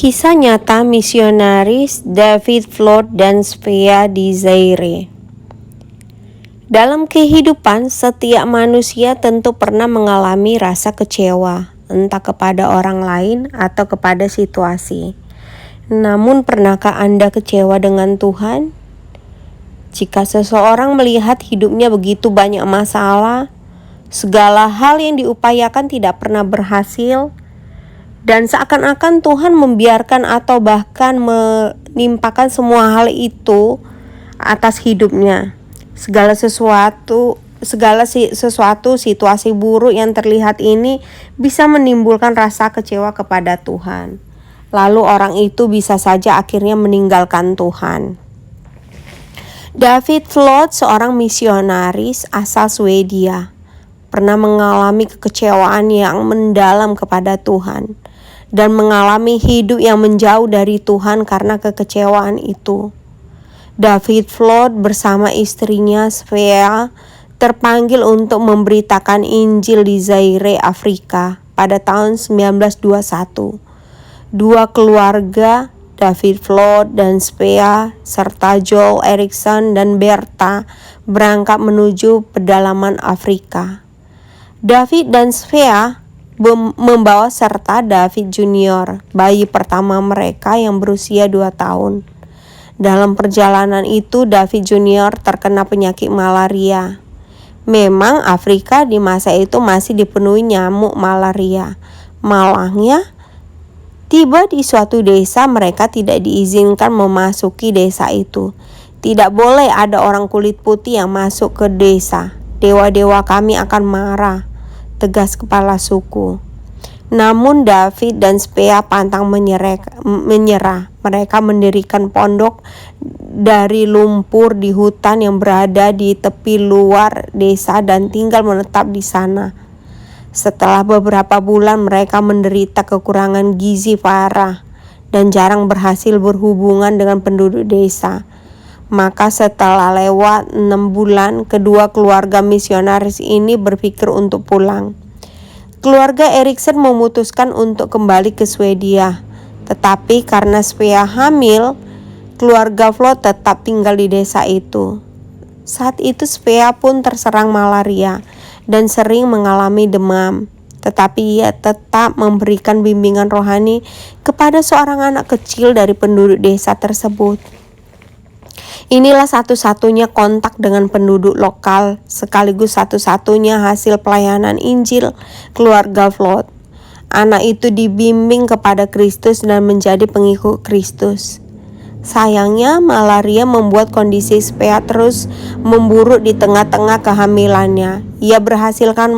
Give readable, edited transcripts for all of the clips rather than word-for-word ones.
Kisah nyata misionaris David Flood dan Svea di Zaire. Dalam kehidupan, setiap manusia tentu pernah mengalami rasa kecewa, entah kepada orang lain atau kepada situasi. Namun, pernahkah Anda kecewa dengan Tuhan? Jika seseorang melihat hidupnya begitu banyak masalah, segala hal yang diupayakan tidak pernah berhasil, dan seakan-akan Tuhan membiarkan atau bahkan menimpakan semua hal itu atas hidupnya. Segala sesuatu situasi buruk yang terlihat ini bisa menimbulkan rasa kecewa kepada Tuhan. Lalu orang itu bisa saja akhirnya meninggalkan Tuhan. David Flood, seorang misionaris asal Swedia, pernah mengalami kekecewaan yang mendalam kepada Tuhan dan mengalami hidup yang menjauh dari Tuhan karena kekecewaan itu. David Flood bersama istrinya Svea terpanggil untuk memberitakan Injil di Zaire, Afrika pada tahun 1921. Dua keluarga, David Flood dan Svea, serta Joel Erickson dan Bertha, berangkat menuju pedalaman Afrika. David dan Svea membawa serta David Junior, bayi pertama mereka yang berusia 2 tahun. Dalam perjalanan itu, David Junior terkena penyakit malaria. Memang Afrika di masa itu masih dipenuhi nyamuk malaria. Malangnya, tiba di suatu desa, mereka tidak diizinkan memasuki desa itu. Tidak boleh ada orang kulit putih yang masuk ke desa. Dewa-dewa kami akan marah, tegas kepala suku. Namun David dan Svea pantang menyerah. Mereka mendirikan pondok dari lumpur di hutan yang berada di tepi luar desa dan tinggal menetap di sana. Setelah beberapa bulan mereka menderita kekurangan gizi parah dan jarang berhasil berhubungan dengan penduduk desa. Maka setelah lewat 6 bulan, kedua keluarga misionaris ini berpikir untuk pulang. Keluarga Erickson memutuskan untuk kembali ke Swedia, tetapi karena Svea hamil, keluarga Flood tetap tinggal di desa itu. Saat itu Svea pun terserang malaria dan sering mengalami demam, tetapi ia tetap memberikan bimbingan rohani kepada seorang anak kecil dari penduduk desa tersebut. Inilah satu-satunya kontak dengan penduduk lokal, sekaligus satu-satunya hasil pelayanan Injil keluarga Flood. Anak itu dibimbing kepada Kristus dan menjadi pengikut Kristus. Sayangnya, malaria membuat kondisi Svea terus memburuk di tengah-tengah kehamilannya. Ia berhasilkan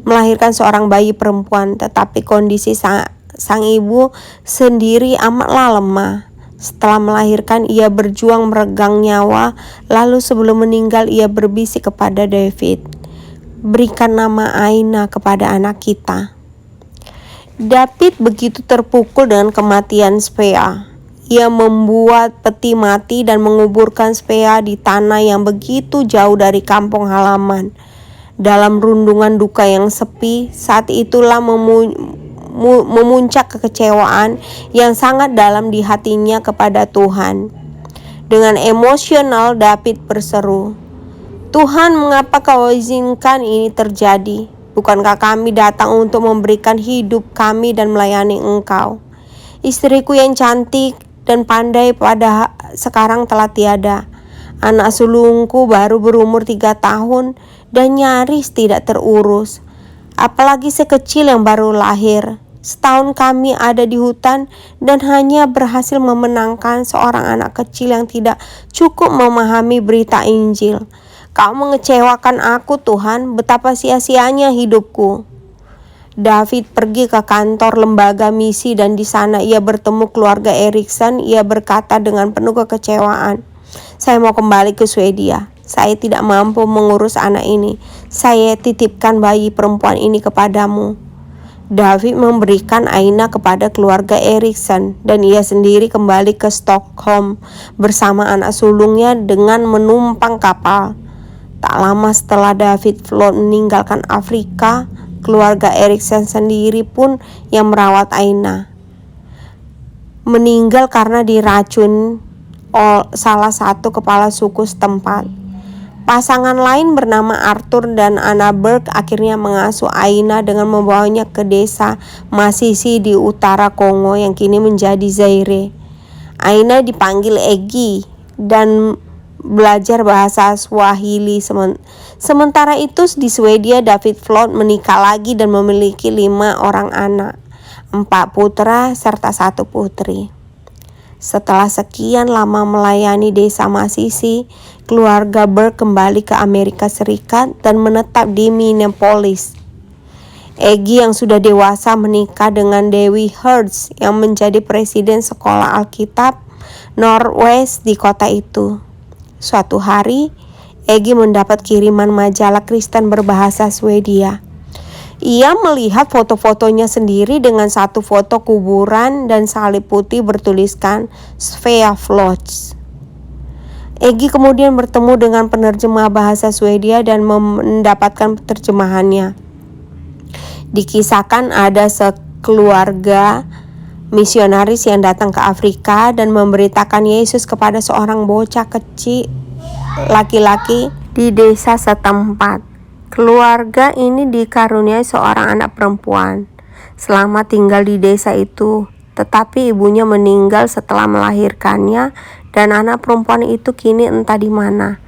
melahirkan seorang bayi perempuan, tetapi kondisi sang ibu sendiri amatlah lemah. Setelah melahirkan, ia berjuang meregang nyawa, lalu sebelum meninggal ia berbisik kepada David, "Berikan nama Aina kepada anak kita." David begitu terpukul dengan kematian Svea. Ia membuat peti mati dan menguburkan Svea di tanah yang begitu jauh dari kampung halaman. Dalam rundungan duka yang sepi, saat itulah memuncak kekecewaan yang sangat dalam di hatinya kepada Tuhan. Dengan emosional, David berseru, "Tuhan, mengapa kau izinkan ini terjadi? Bukankah kami datang untuk memberikan hidup kami dan melayani Engkau? Istriku yang cantik dan pandai pada sekarang telah tiada. Anak sulungku baru berumur 3 tahun dan nyaris tidak terurus. Apalagi sekecil yang baru lahir. Setahun kami ada di hutan dan hanya berhasil memenangkan seorang anak kecil yang tidak cukup memahami berita Injil. Kau mengecewakan aku, Tuhan, betapa sia-sianya hidupku." David pergi ke kantor lembaga misi dan di sana ia bertemu keluarga Erickson. Ia berkata dengan penuh kekecewaan, "Saya mau kembali ke Swedia. Saya tidak mampu mengurus anak ini. Saya titipkan bayi perempuan ini kepadamu." David memberikan Aina kepada keluarga Erickson dan ia sendiri kembali ke Stockholm bersama anak sulungnya dengan menumpang kapal. Tak lama setelah David Flood meninggalkan Afrika, keluarga Erickson sendiri pun yang merawat Aina. meninggal karena diracun salah satu kepala suku setempat. Pasangan lain bernama Arthur dan Anna Burke akhirnya mengasuh Aina dengan membawanya ke desa Masisi di utara Kongo yang kini menjadi Zaire. Aina dipanggil Egi dan belajar bahasa Swahili. Sementara itu di Swedia, David Flood menikah lagi dan memiliki 5 orang anak, 4 putra serta 1 putri. Setelah sekian lama melayani desa Masisi, keluarga Burke kembali ke Amerika Serikat dan menetap di Minneapolis. Egi yang sudah dewasa menikah dengan Dewi Hertz yang menjadi presiden sekolah Alkitab Northwest di kota itu. Suatu hari, Egi mendapat kiriman majalah Kristen berbahasa Swedia. Ia melihat foto-fotonya sendiri dengan satu foto kuburan dan salib putih bertuliskan Svea Flods. Egi kemudian bertemu dengan penerjemah bahasa Swedia dan mendapatkan terjemahannya. Dikisahkan ada sekeluarga misionaris yang datang ke Afrika dan memberitakan Yesus kepada seorang bocah kecil laki-laki di desa setempat. Keluarga ini dikaruniai seorang anak perempuan selama tinggal di desa itu, tetapi ibunya meninggal setelah melahirkannya dan anak perempuan itu kini entah di mana.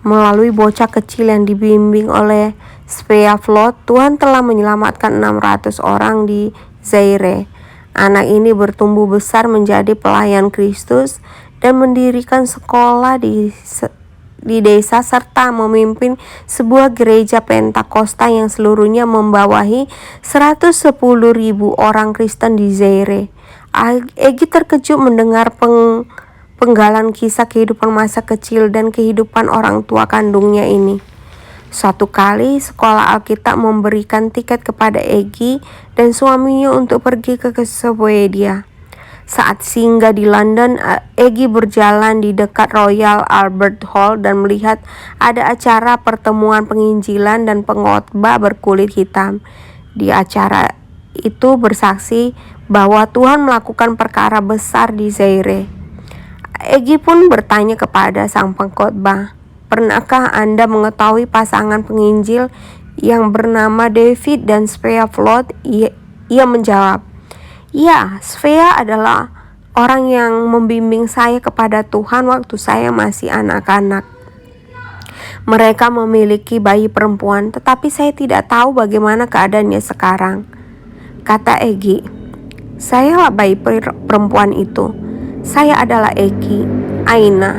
Melalui bocah kecil yang dibimbing oleh Svea Flood, Tuhan telah menyelamatkan 600 orang di Zaire. Anak ini bertumbuh besar menjadi pelayan Kristus dan mendirikan sekolah di desa serta memimpin sebuah gereja Pentakosta yang seluruhnya membawahi 110.000 orang Kristen di Zaire. Egi terkejut mendengar penggalan kisah kehidupan masa kecil dan kehidupan orang tua kandungnya ini. Suatu kali sekolah Alkitab memberikan tiket kepada Egi dan suaminya untuk pergi ke Swedia. Saat singgah di London, Egi berjalan di dekat Royal Albert Hall dan melihat ada acara pertemuan penginjilan dan pengkhotbah berkulit hitam. Di acara itu bersaksi bahwa Tuhan melakukan perkara besar di Zaire. Egi pun bertanya kepada sang pengkhotbah, "Pernahkah Anda mengetahui pasangan penginjil yang bernama David dan Svea Flood?" Ia menjawab, "Ya, Svea adalah orang yang membimbing saya kepada Tuhan waktu saya masih anak-anak. Mereka memiliki bayi perempuan, tetapi saya tidak tahu bagaimana keadaannya sekarang." Kata Egi, "Sayalah bayi perempuan itu. Saya adalah Egi, Aina."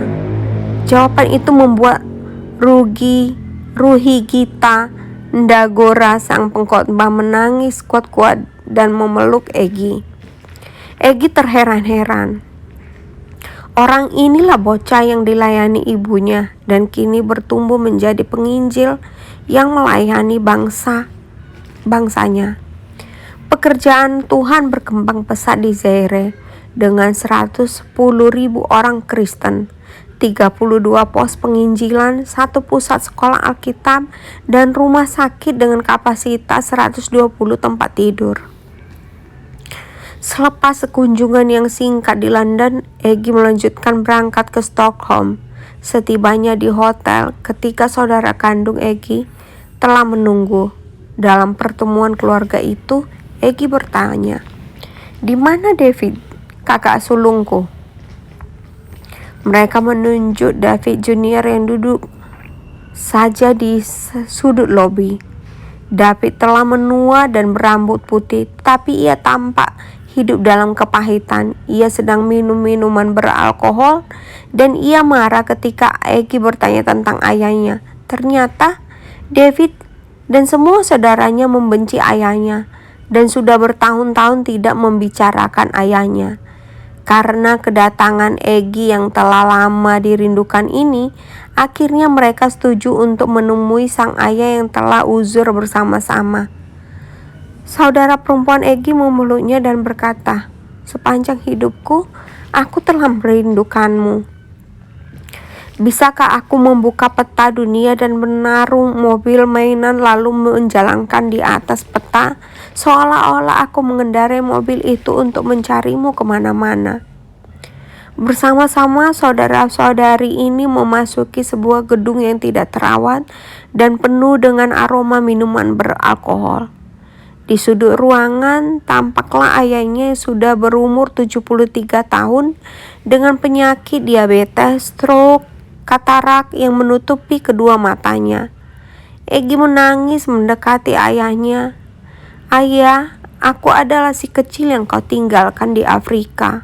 Jawaban itu membuat Ruhigita Ndagora sang pengkhotbah menangis kuat-kuat dan memeluk Egi. Egi terheran-heran. Orang inilah bocah yang dilayani ibunya dan kini bertumbuh menjadi penginjil yang melayani bangsanya. Pekerjaan Tuhan berkembang pesat di Zaire dengan 110.000 orang Kristen, 32 pos penginjilan, 1 pusat sekolah Alkitab, dan rumah sakit dengan kapasitas 120 tempat tidur. Selepas kunjungan yang singkat di London, Egi melanjutkan berangkat ke Stockholm. Setibanya di hotel, ketika saudara kandung Egi telah menunggu. Dalam pertemuan keluarga itu, Egi bertanya, "Di mana David, kakak sulungku?" Mereka menunjuk David Junior yang duduk saja di sudut lobi. David telah menua dan berambut putih, tapi ia tampak hidup dalam kepahitan. Ia sedang minum minuman beralkohol dan ia marah ketika Egi bertanya tentang ayahnya. Ternyata David dan semua saudaranya membenci ayahnya dan sudah bertahun-tahun tidak membicarakan ayahnya. Karena kedatangan Egi yang telah lama dirindukan ini, akhirnya mereka setuju untuk menemui sang ayah yang telah uzur bersama-sama. Saudara perempuan Egi memeluknya dan berkata, "Sepanjang hidupku, aku telah merindukanmu." Bisakah aku membuka peta dunia dan menaruh mobil mainan lalu menjalankan di atas peta, seolah-olah aku mengendarai mobil itu untuk mencarimu kemana-mana? Bersama-sama saudara-saudari ini memasuki sebuah gedung yang tidak terawat dan penuh dengan aroma minuman beralkohol. Di sudut ruangan tampaklah ayahnya yang sudah berumur 73 tahun dengan penyakit diabetes, stroke, katarak yang menutupi kedua matanya. Egy menangis mendekati ayahnya. "Ayah, aku adalah si kecil yang kau tinggalkan di Afrika."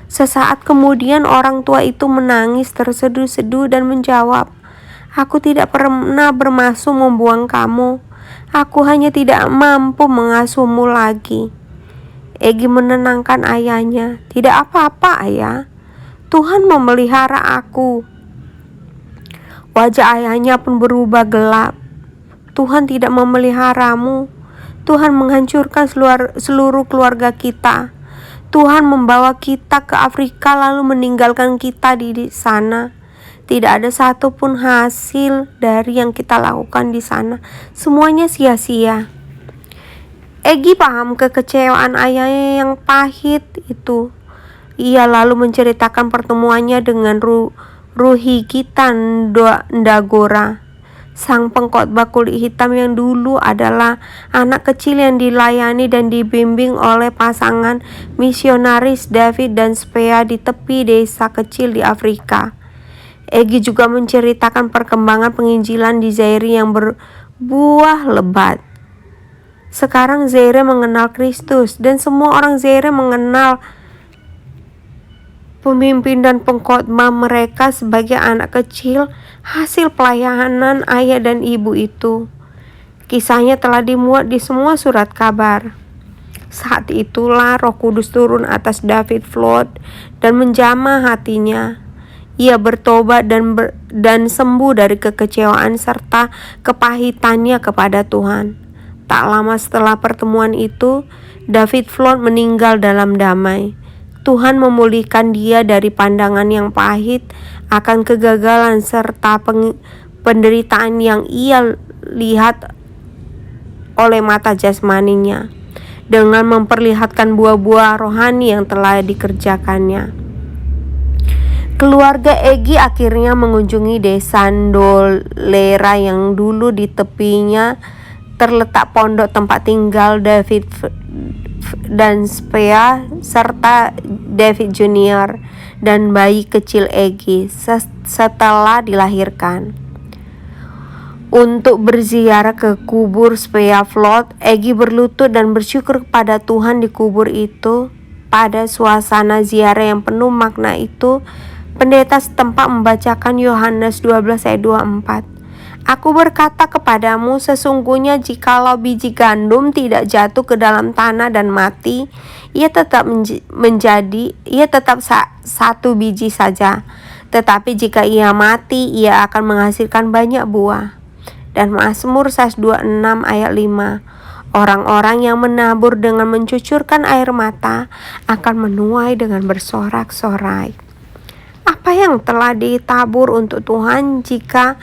Sesaat kemudian orang tua itu menangis terseduh-seduh dan menjawab, "Aku tidak pernah bermaksud membuang kamu. Aku hanya tidak mampu mengasuhmu lagi." Egy menenangkan ayahnya. "Tidak apa-apa, ayah. Tuhan memelihara aku." Wajah ayahnya pun berubah gelap. "Tuhan tidak memeliharamu. Tuhan menghancurkan seluruh keluarga kita. Tuhan membawa kita ke Afrika lalu meninggalkan kita di sana. Tidak ada satupun hasil dari yang kita lakukan di sana. Semuanya sia-sia." Egy paham kekecewaan ayahnya yang pahit itu. Ia lalu menceritakan pertemuannya dengan Ruhigitan Ndagora, sang pengkhotbah kulit hitam yang dulu adalah anak kecil yang dilayani dan dibimbing oleh pasangan misionaris David dan Spea di tepi desa kecil di Afrika. Egy juga menceritakan perkembangan penginjilan di Zaire yang berbuah lebat. Sekarang Zaire mengenal Kristus dan semua orang Zaire mengenal pemimpin dan pengkhotbah mereka sebagai anak kecil hasil pelayanan ayah dan ibu itu. Kisahnya telah dimuat di semua surat kabar. Saat itulah Roh Kudus turun atas David Flood dan menjamah hatinya. Ia bertobat dan sembuh dari kekecewaan serta kepahitannya kepada Tuhan. Tak lama setelah pertemuan itu, David Flood meninggal dalam damai. Tuhan memulihkan dia dari pandangan yang pahit akan kegagalan serta penderitaan yang ia lihat oleh mata jasmaninya, dengan memperlihatkan buah-buah rohani yang telah dikerjakannya. Keluarga Egy akhirnya mengunjungi desa Ndolera yang dulu di tepinya terletak pondok tempat tinggal David dan Spea serta David Junior dan bayi kecil Egy setelah dilahirkan. Untuk berziarah ke kubur Spea Flood, Egy berlutut dan bersyukur kepada Tuhan di kubur itu. Pada suasana ziarah yang penuh makna itu, pendeta setempat membacakan Yohanes 12 ayat 24. "Aku berkata kepadamu, sesungguhnya jikalau biji gandum tidak jatuh ke dalam tanah dan mati, ia tetap satu biji saja. Tetapi jika ia mati, ia akan menghasilkan banyak buah." Dan Mazmur 126 ayat 5. Orang-orang yang menabur dengan mencucurkan air mata akan menuai dengan bersorak-sorai. Apa yang telah ditabur untuk Tuhan jika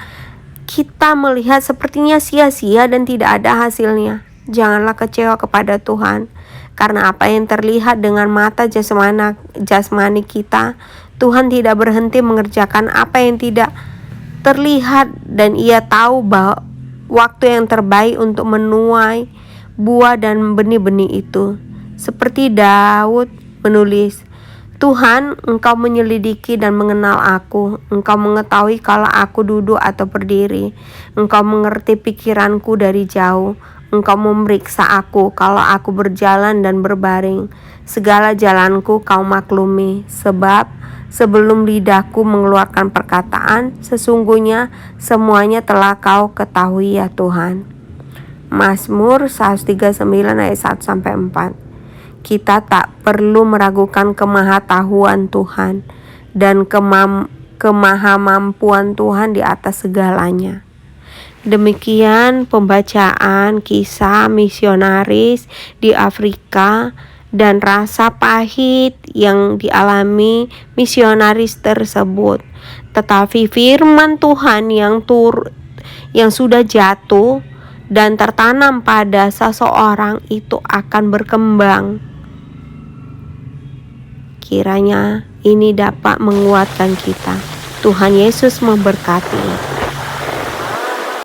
kita melihat sepertinya sia-sia dan tidak ada hasilnya? Janganlah kecewa kepada Tuhan, karena apa yang terlihat dengan mata jasmani kita, Tuhan tidak berhenti mengerjakan apa yang tidak terlihat, dan Ia tahu bahwa waktu yang terbaik untuk menuai buah dan benih-benih itu. Seperti Daud menulis, "Tuhan, Engkau menyelidiki dan mengenal aku. Engkau mengetahui kalau aku duduk atau berdiri. Engkau mengerti pikiranku dari jauh. Engkau memeriksa aku kalau aku berjalan dan berbaring. Segala jalanku Kau maklumi. Sebab sebelum lidahku mengeluarkan perkataan, sesungguhnya semuanya telah Kau ketahui ya Tuhan." Mazmur 139 ayat 1-4. Kita tak perlu meragukan kemahatauan Tuhan dan kemahamampuan Tuhan di atas segalanya. Demikian pembacaan kisah misionaris di Afrika dan rasa pahit yang dialami misionaris tersebut. Tetapi firman Tuhan yang sudah jatuh dan tertanam pada seseorang itu akan berkembang. Kiranya ini dapat menguatkan kita. Tuhan Yesus memberkati.